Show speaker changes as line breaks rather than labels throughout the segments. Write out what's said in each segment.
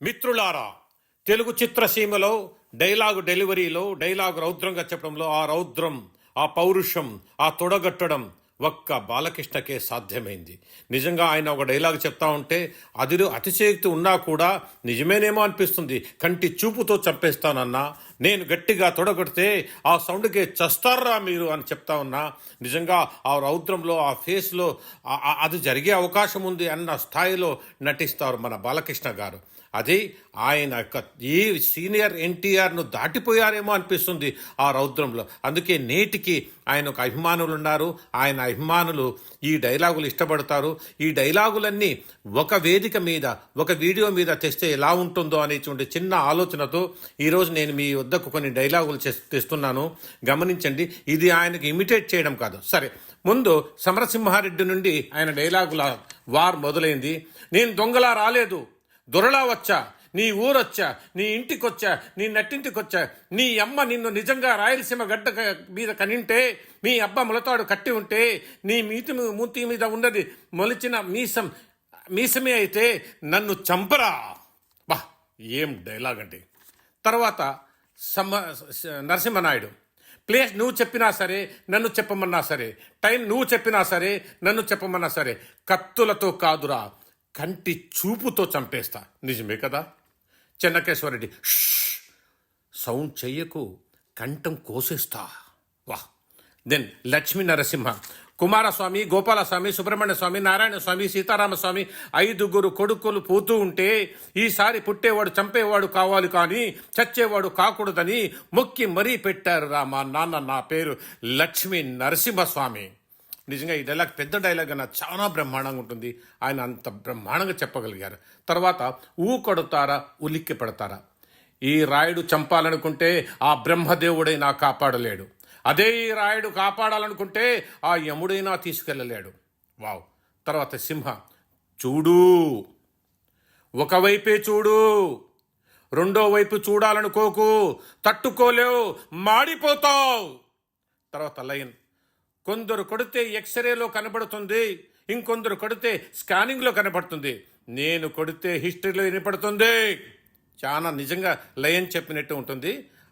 మిత్రులారా, తెలుగు చిత్రసీమలో dialogue డెలివరీలో dialogue రౌద్రంగా చెప్పడంలో ఆ రౌద్రం, ఆ పౌరుషం, ఆ తొడగట్టడం ఒక్క బాలకృష్ణకే సాధ్యమైంది. నిజంగా ఆయన ఒక డైలాగ్ చెప్తా ఉంటే అదిలో అతిశయోక్తి ఉన్నా కూడా నిజమేనేమో అనిపిస్తుంది. కంటి చూపుతో చంపేస్తానన్నా, నేను గట్టిగా తొడగొడితే ఆ సౌండ్కే చస్తారా మీరు అని చెప్తా ఉన్నా. నిజంగా ఆ రౌద్రంలో, ఆ ఫేస్లో అది జరిగే అవకాశం ఉంది అన్న స్థాయిలో నటిస్తారు మన బాలకృష్ణ గారు. అది ఆయన యొక్క ఈ సీనియర్ ఎన్టీఆర్ను దాటిపోయారేమో అనిపిస్తుంది ఆ రౌద్రంలో. అందుకే నేటికి ఆయనకు అభిమానులు ఉన్నారు. ఆయన అభిమానులు ఈ డైలాగులు ఇష్టపడతారు. ఈ డైలాగులన్నీ ఒక వేదిక మీద, ఒక వీడియో మీద తెస్తే ఎలా ఉంటుందో అనేటువంటి చిన్న ఆలోచనతో ఈరోజు నేను మీ వద్దకు కొన్ని డైలాగులు తెస్తున్నాను. గమనించండి. ఇది ఆయనకు ఇమిటేట్ చేయడం కాదు. సరే, ముందు సమరసింహారెడ్డి నుండి ఆయన డైలాగుల వార్ మొదలైంది. నేను దొంగలా రాలేదు, దొరలా వచ్చా, నీ ఊరొచ్చా, నీ ఇంటికొచ్చా, నీ నట్టింటికొచ్చా, నీ అమ్మ నిన్ను నిజంగా రాయలసీమ గడ్డ మీద కనింటే, మీ అబ్బ ములతాడు కట్టి ఉంటే, నీ మూతి మీద ఉన్నది మొలిచిన మీసమే అయితే నన్ను చంపరా. బా, ఏం డైలాగ్ అండి. తర్వాత నరసింహనాయుడు, ప్లేస్ నువ్వు చెప్పినా సరే, నన్ను చెప్పమన్నా సరే, టైం నువ్వు చెప్పినా సరే, నన్ను చెప్పమన్నా సరే, కత్తులతో కాదురా, కంటి చూపుతో చంపేస్తా. నిజమే కదా. చెన్నకేశ్వరరెడ్డి, సౌండ్ చెయ్యకు, కంఠం కోసేస్తా. వాహ్. దెన్ లక్ష్మీ నరసింహ, కుమారస్వామి, గోపాలస్వామి, సుబ్రహ్మణ్య స్వామి, నారాయణ స్వామి, సీతారామస్వామి 5 కొడుకులు పోతూ ఉంటే ఈసారి పుట్టేవాడు చంపేవాడు కావాలి కానీ చచ్చేవాడు కాకూడదని మొక్కి మరీ పెట్టారు రా మా నాన్న. నా పేరు లక్ష్మీ నరసింహస్వామి. నిజంగా ఈ డైలాగ్ పెద్ద డైలాగ్ అన్న చాలా బ్రహ్మాండంగా ఉంటుంది. ఆయన అంత బ్రహ్మాండంగా చెప్పగలిగారు. తర్వాత కొడతారా, ఉలిక్కి పడతారా. ఈ రాయుడు చంపాలనుకుంటే ఆ బ్రహ్మదేవుడైనా కాపాడలేడు. అదే ఈ రాయుడు కాపాడాలనుకుంటే ఆ యముడైనా తీసుకెళ్ళలేడు. వావ్. తర్వాత సింహ, చూడు, ఒకవైపే చూడు, రెండో వైపు చూడాలనుకోకు, తట్టుకోలేవు, మాడిపోతావు. తర్వాత లయన్, కొందరు కొడితే ఎక్స్రేలో కనబడుతుంది, ఇంకొందరు కొడితే స్కానింగ్లో కనబడుతుంది, నేను కొడితే హిస్టరీలో వినపడుతుంది. చాలా నిజంగా లయన్ చెప్పినట్టు ఉంటుంది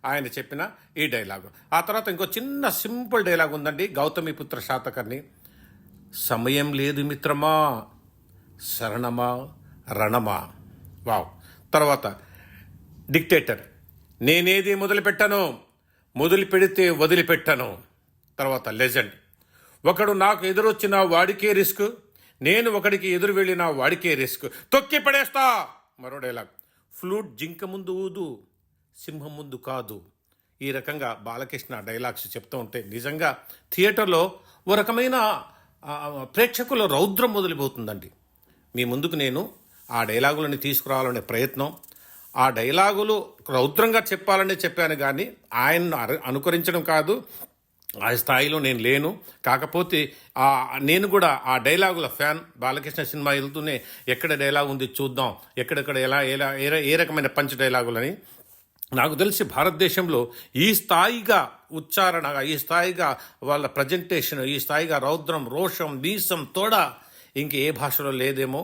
ఆయన చెప్పిన ఈ డైలాగు. ఆ తర్వాత ఇంకో చిన్న సింపుల్ డైలాగ్ ఉందండి, గౌతమిపుత్ర శాతకర్ణి. సమయం లేదు మిత్రమా, శరణమా రణమా. వావ్. తర్వాత డిక్టేటర్, నేనేది మొదలుపెట్టాను, మొదలు పెడితే వదిలిపెట్టాను. తర్వాత లెజెండ్, ఒకడు నాకు ఎదురొచ్చిన వాడికే రిస్క్, నేను ఒకడికి ఎదురు వెళ్ళిన వాడికే రిస్క్, తొక్కి పడేస్తా. మరో డైలాగ్, ఫ్లూట్ జింక ముందు ఊదు, సింహం ముందు కాదు. ఈ రకంగా బాలకృష్ణ డైలాగ్స్ చెప్తూ ఉంటే నిజంగా థియేటర్లో ఓ రకమైన ప్రేక్షకుల రౌద్రం మొదలుపోతుందండి. మీ ముందుకు నేను ఆ డైలాగులని తీసుకురావాలనే ప్రయత్నం, ఆ డైలాగులు రౌద్రంగా చెప్పాలని చెప్పాను కానీ ఆయన్ను అనుకరించడం కాదు. ఆ స్థాయిలో నేను లేను. కాకపోతే నేను కూడా ఆ డైలాగుల ఫ్యాన్. బాలకృష్ణ సినిమా వెళ్తూనే ఎక్కడ డైలాగ్ ఉంది చూద్దాం, ఎక్కడెక్కడ ఎలా ఎలా ఏ రకమైన పంచ్ డైలాగులని. నాకు తెలిసి భారతదేశంలో ఈ స్థాయిగా ఉచ్చారణ, ఈ స్థాయిగా వాళ్ళ ప్రజెంటేషన్, ఈ స్థాయిగా రౌద్రం, రోషం, మీసం, తోడ ఇంక ఏ భాషలో లేదేమో.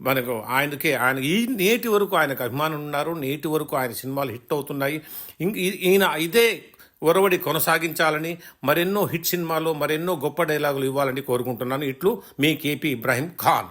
మనకు ఆయన ఈ నేటి వరకు ఆయనకు అభిమానులు ఉన్నారు. నేటి వరకు ఆయన సినిమాలు హిట్ అవుతున్నాయి. ఈయన ఇదే ఒరవడి కొనసాగించాలని, మరెన్నో హిట్ సినిమాలు, మరెన్నో గొప్ప డైలాగులు ఇవ్వాలని కోరుకుంటున్నాను. ఇట్లు మీ కేపీ ఇబ్రాహీం ఖాన్.